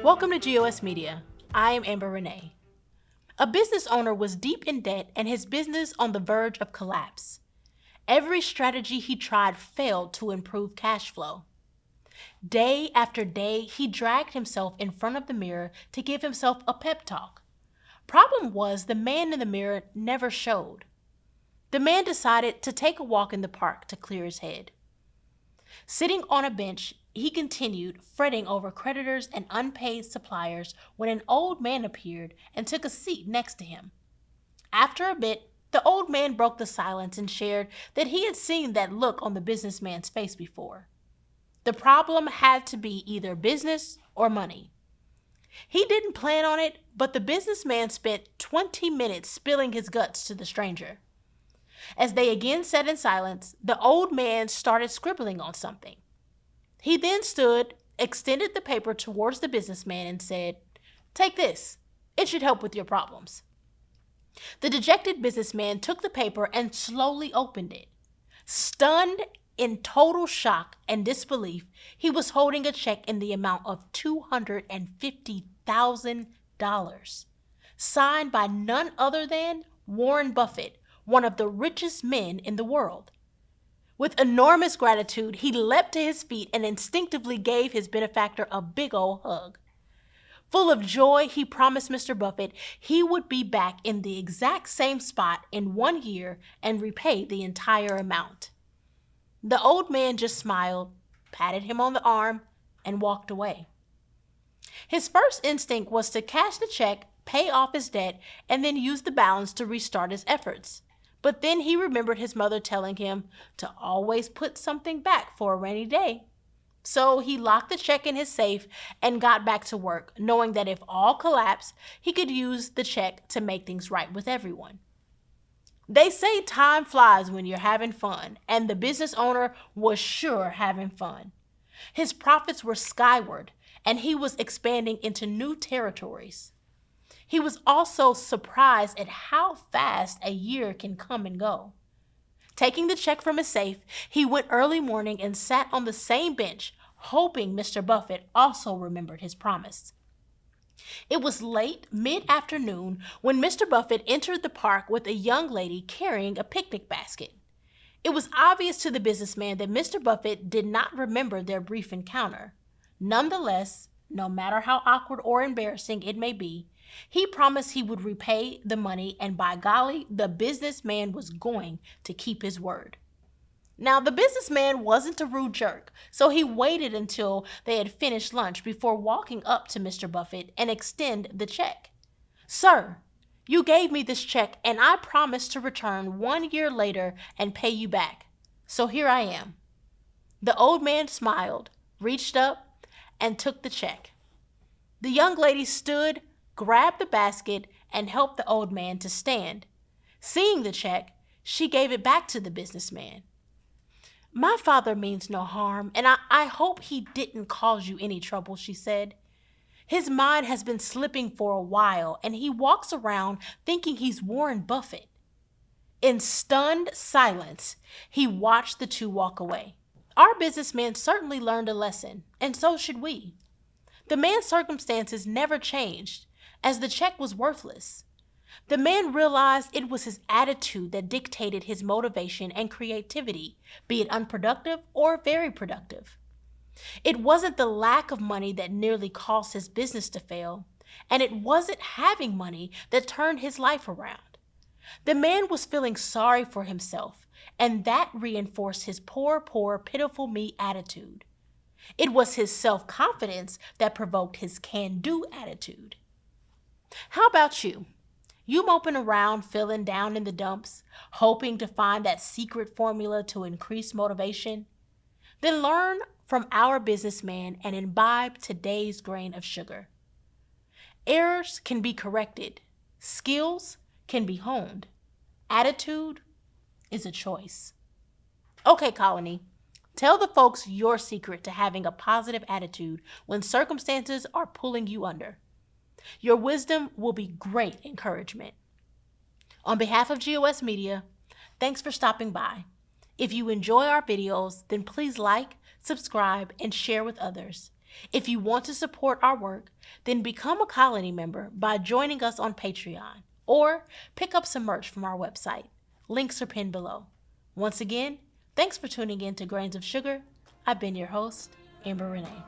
Welcome to GOS Media. I am Amber Renee. A business owner was deep in debt and his business on the verge of collapse. Every strategy he tried failed to improve cash flow. Day after day, he dragged himself in front of the mirror to give himself a pep talk. Problem was, the man in the mirror never showed. The man decided to take a walk in the park to clear his head. Sitting on a bench, he continued fretting over creditors and unpaid suppliers when an old man appeared and took a seat next to him. After a bit, the old man broke the silence and shared that he had seen that look on the businessman's face before. The problem had to be either business or money. He didn't plan on it, but the businessman spent 20 minutes spilling his guts to the stranger. As they again sat in silence, the old man started scribbling on something. He then stood, extended the paper towards the businessman and said, "Take this. It should help with your problems." The dejected businessman took the paper and slowly opened it. Stunned in total shock and disbelief, he was holding a check in the amount of $250,000, signed by none other than Warren Buffett, one of the richest men in the world. With enormous gratitude, he leapt to his feet and instinctively gave his benefactor a big old hug. Full of joy, he promised Mr. Buffett he would be back in the exact same spot in 1 year and repay the entire amount. The old man just smiled, patted him on the arm, and walked away. His first instinct was to cash the check, pay off his debt, and then use the balance to restart his efforts. But then he remembered his mother telling him to always put something back for a rainy day. So he locked the check in his safe and got back to work, knowing that if all collapsed, he could use the check to make things right with everyone. They say time flies when you're having fun, and the business owner was sure having fun. His profits were skyward, and he was expanding into new territories. He was also surprised at how fast a year can come and go. Taking the check from his safe, he went early morning and sat on the same bench, hoping Mr. Buffett also remembered his promise. It was late mid-afternoon when Mr. Buffett entered the park with a young lady carrying a picnic basket. It was obvious to the businessman that Mr. Buffett did not remember their brief encounter. Nonetheless, no matter how awkward or embarrassing it may be, he promised he would repay the money, and by golly, the businessman was going to keep his word. Now, the businessman wasn't a rude jerk, so he waited until they had finished lunch before walking up to Mr. Buffett and extend the check. "Sir, you gave me this check, and I promised to return 1 year later and pay you back. So here I am." The old man smiled, reached up, and took the check. The young lady stood, grabbed the basket, and helped the old man to stand. Seeing the check, she gave it back to the businessman. "My father means no harm, and I hope he didn't cause you any trouble," she said. "His mind has been slipping for a while, and he walks around thinking he's Warren Buffett." In stunned silence, he watched the two walk away. Our businessman certainly learned a lesson, and so should we. The man's circumstances never changed, as the check was worthless. The man realized it was his attitude that dictated his motivation and creativity, be it unproductive or very productive. It wasn't the lack of money that nearly caused his business to fail, and it wasn't having money that turned his life around. The man was feeling sorry for himself, and that reinforced his poor, pitiful me attitude. It was his self-confidence that provoked his can-do attitude. How about you? You moping around feeling down in the dumps, hoping to find that secret formula to increase motivation? Then learn from our businessman and imbibe today's grain of sugar. Errors can be corrected. Skills can be honed. Attitude is a choice. Okay, Colony, tell the folks your secret to having a positive attitude when circumstances are pulling you under. Your wisdom will be great encouragement. On behalf of GOS Media, thanks for stopping by. If you enjoy our videos, then please like, subscribe, and share with others. If you want to support our work, then become a Colony member by joining us on Patreon or pick up some merch from our website. Links are pinned below. Once again, thanks for tuning in to Grains of Sugar. I've been your host, Amber Renee.